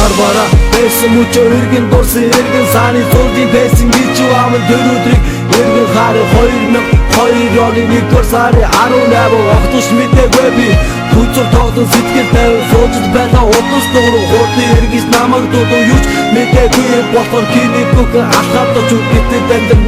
харбараа байсан мөчөө эргэн дурсан эргэн сааны цулдын байсан гэж аман тэр өдрийг эргэн хараа 2002 оны 1-р сарын 18 огтуш мэдээгүй би Хүчээр тоглон сэтгэл тавь суужд байлаа удаас дууруу хурдны эргэж намайг дуудуу юуч мэдээгүй болохоор киний бүхэн алхаад ч үгтэй дамжин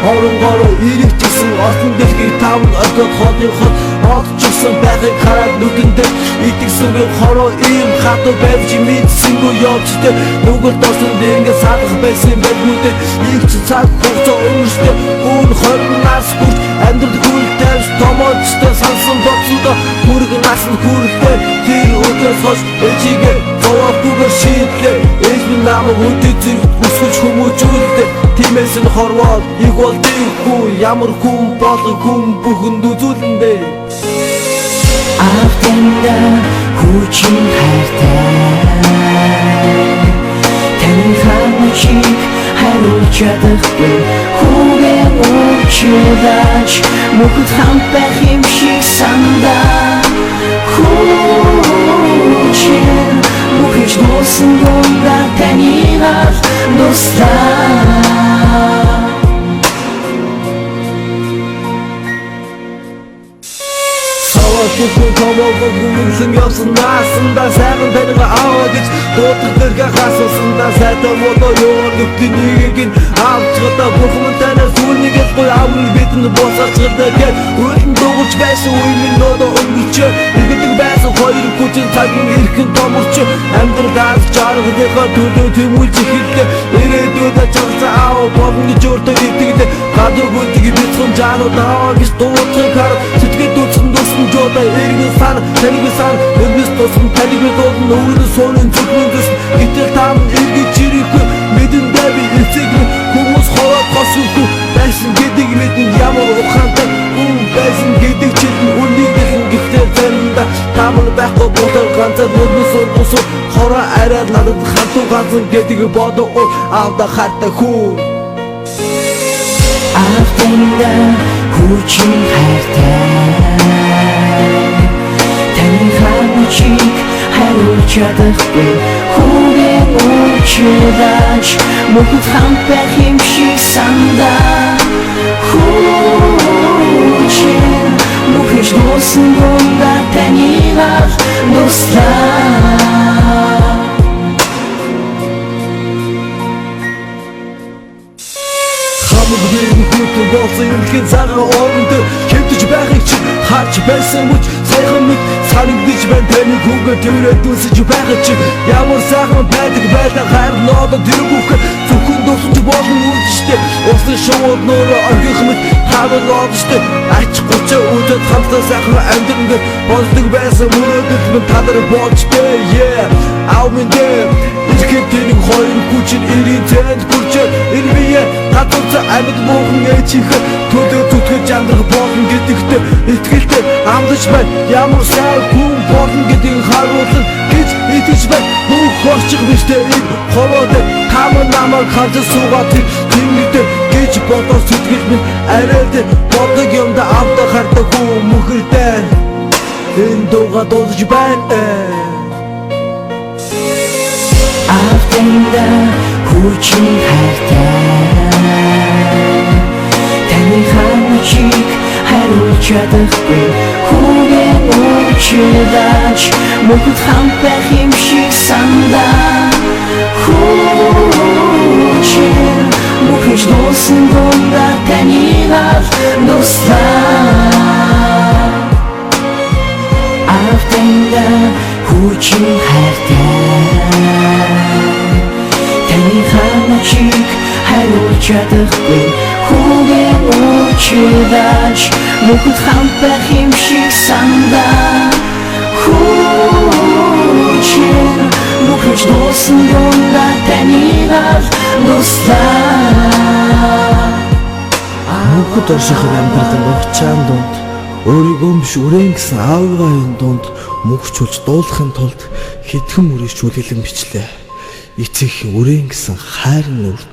оронгороо ирчихсэн олон дэлхийг тавд оргод хотын хот одчихсан байхыг хараад нүдэндээ итгэсэн би хороо ийм хатуу байвч мэдсэнгүй явжтэй нүгэл дорсон дэнгээ садах байсан байдгүйтэй их цаг хугацаа өнгөрсдөө өөр 20 нас бүрт амьдрал хүл тавьж томоочтой сансан боцсондоо бүрэг нас хүрлээ тэр өдрөөс хойш ээжигээ зовоогүйгээр шийдлээ ээж минь намайг үдээ зэрэг хүсэж хүмүүжүүлдэ тиймээс нь хорвоод их болдоггүй ямар хүн болгон хүн бүхэнд үзүүлэндээ автэнда хүчин хайртай таны хамчиг хариулж чадахгүй хүүгээ уучлаач мөхөд хамт байх юм шиг сандаа хүчин мөхөж дууссан гонда танийгаар дуслаа Хүн томоогоо гүнсэн явсан наасандаа сайхан таныг аваа гэж дуудах дэргээ хасуулсандаа сайтай модоо ёо нүгтийн нэгийг нь авчгадаа бүхэн танаас түүнийг л гой аврал бидэнд босаачгадаг гэж үлэн дуурч байсан үе минь нодоо өнгөрч иргэдэг байсан хоёр хүчин цагийн эрхэн томорч амьдрал дааж жаргалынхаа төлөө тэмүүлж эхэллээ ирээдүйдээ чанцаа аваа болно гэж өөртөө итгэдэг гадуур гүнтгийг бяцхан жаанууд аваа гэж дуудахыг хараад сэтгэл дүүцэн дууссан жоо эргэн сан таныг сан өрнөс тусам таныг дуудсан өөрөөс соонын зүгмэн дэс гэтэл таам эргэж ирэхгүй мэдэн дэви эцэг хүмүүс хороод госгүй байсан гэдэг мэдэн ямар ухаантай хүн байсан гэдэг чинь үнийг дэхэн гэхдээ заримда таам байхгүй бодол ганцаар өрнөс уусуу хороо арай надад хатуу ганцан гэдэг бодоо авда хатаа хүү автэнда хүчин хайртай хамчиг хариулж чадахгүй хүүгээ уучлаач мөхөд хамт байх юм шиг сандаа хүчин мөхөж дууссан гонда танийгаар дуслаа Хамаг бүхэн болсон юм цагаан оронд хэвдэж байхыг чи харж байсан мөч сайхан мэд санагдаж байна таны хүүгээ тэрээ дүнсэж байгаа чи ямар сайхан байдаг байлаа хайр нодо тэр бүхэн зөвхөн дуусч болно үнэштэй усан шууд нөрөө оргих мэд таван одштэй ач гучаа үдэд хамтаа сайхан амьдрал болдог байсан мөрөөдөл минь тадар боочтой ав минь дээр ихэд тэнийг хоёр хүчин ирийн зэнд гүрчээ ирвээ татвар амьд буухан ээчих төлөө зүтгэж амьдрах болно гэдэгт итгэлтэй амдаж байна ямар сайн хүн болно гэдгийг харуулна гэж итгэж байна бүх орчих биштэй энэ хороод тав намайг харж суугаад тэнгэртэй гэж бодож сэтгэл минь арай дээр бодог юмда авдаг хардаг хүн мөхөртэй энэ дуугаа дуулж байна автэнда хүчин хайртай таны хамчиг хариулж чадахгүй хүүгээ уучлаач мөхөд хамт байх юм шиг сандаа хүчин мөхөж дууссан гонда танийгаар дуслаа автэнда хүчин хайртай таны хамчиг хариулж чадахгүй хүүгээ уучлаач мөхөд хамт байх юм шиг сандаа хүчин мөхөж дууссан гонда танийгаар дуслаа мөхөд оршихын амьдралын угчаан дунд өөрийгөө биш үрээн гэсэн аавын дунд мөхчүүлж дуулахын тулд хэдхэн мөрөж чүүлгэлэн бичлээ эцэг үрээн гэсэн хайрын үрд